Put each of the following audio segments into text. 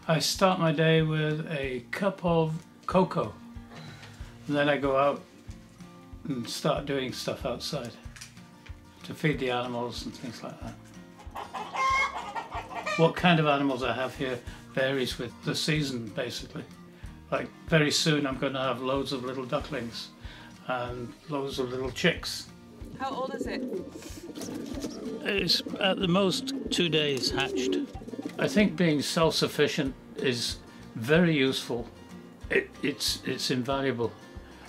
I start my day with a cup of cocoa, and then I go out and start doing stuff outside to feed the animals and things like that. What kind of animals I have here varies with the season, basically. Like very soon I'm going to have loads of little ducklings and loads of little chicks. How old is it? It's at the most 2 days hatched. I think being self-sufficient is very useful. It's invaluable.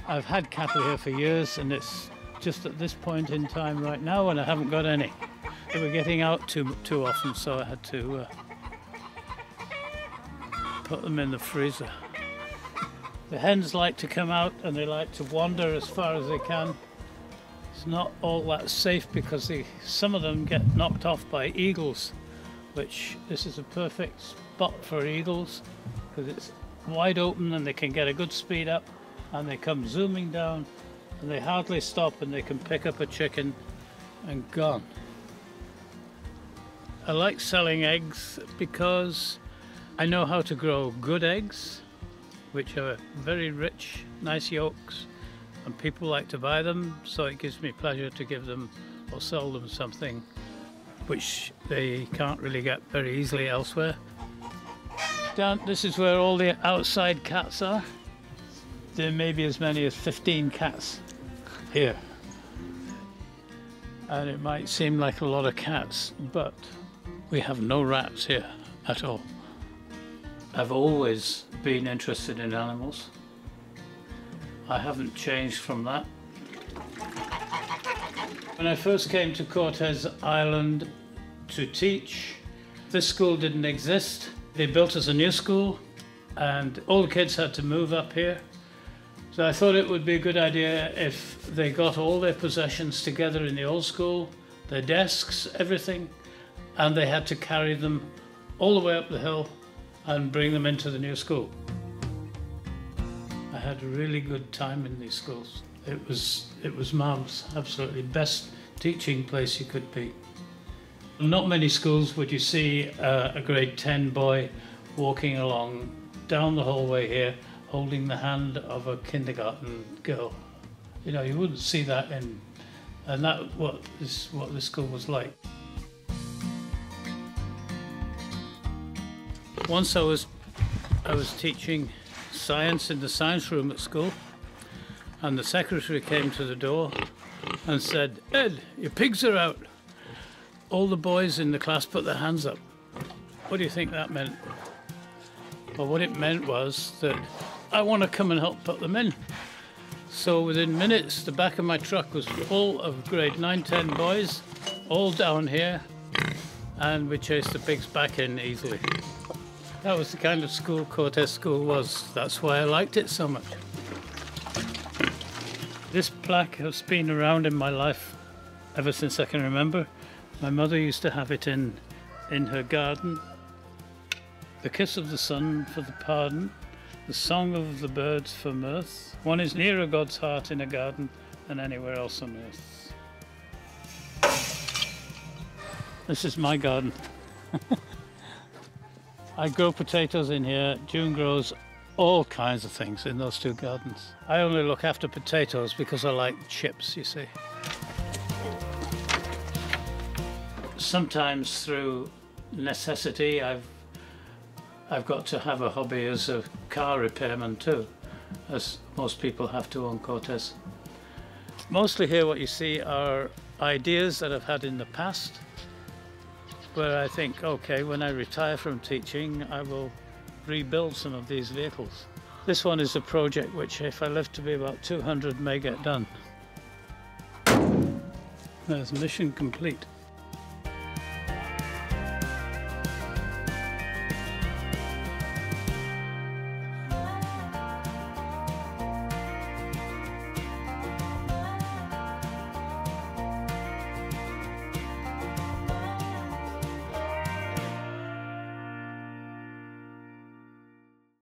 I've had cattle here for years, and it's just at this point in time right now when I haven't got any. They were getting out too often, so I had to put them in the freezer. The hens like to come out and they like to wander as far as they can. It's not all that safe because some of them get knocked off by eagles, which this is a perfect spot for eagles because it's wide open and they can get a good speed up, and they come zooming down and they hardly stop and they can pick up a chicken and gone. I like selling eggs because I know how to grow good eggs, which are very rich, nice yolks, and people like to buy them, so it gives me pleasure to give them or sell them something which they can't really get very easily elsewhere. This is where all the outside cats are. There may be as many as 15 cats here. And it might seem like a lot of cats, but we have no rats here at all. I've always been interested in animals. I haven't changed from that. When I first came to Cortes Island to teach, this school didn't exist. They built us a new school and all the kids had to move up here. So I thought it would be a good idea if they got all their possessions together in the old school, their desks, everything, and they had to carry them all the way up the hill and bring them into the new school. I had a really good time in these schools. It was Mum's absolutely best teaching place you could be. Not many schools would you see a grade 10 boy walking along down the hallway here holding the hand of a kindergarten girl. You know, you wouldn't see that and that what this school was like. Once I was teaching science in the science room at school, and the secretary came to the door and said, "Ed, your pigs are out." All the boys in the class put their hands up. What do you think that meant? Well, what it meant was that I want to come and help put them in. So within minutes, the back of my truck was full of grade 9, 10 boys, all down here, and we chased the pigs back in easily. That was the kind of school Cortes School was. That's why I liked it so much. This plaque has been around in my life ever since I can remember. My mother used to have it in her garden. The kiss of the sun for the pardon, the song of the birds for mirth. One is nearer God's heart in a garden than anywhere else on earth. This is my garden. I grow potatoes in here. June grows all kinds of things in those two gardens. I only look after potatoes because I like chips, you see. Sometimes through necessity, I've got to have a hobby as a car repairman too, as most people have to on Cortes. Mostly here what you see are ideas that I've had in the past, where I think, okay, when I retire from teaching, I will rebuild some of these vehicles. This one is a project which, if I live to be about 200, may get done. There's mission complete.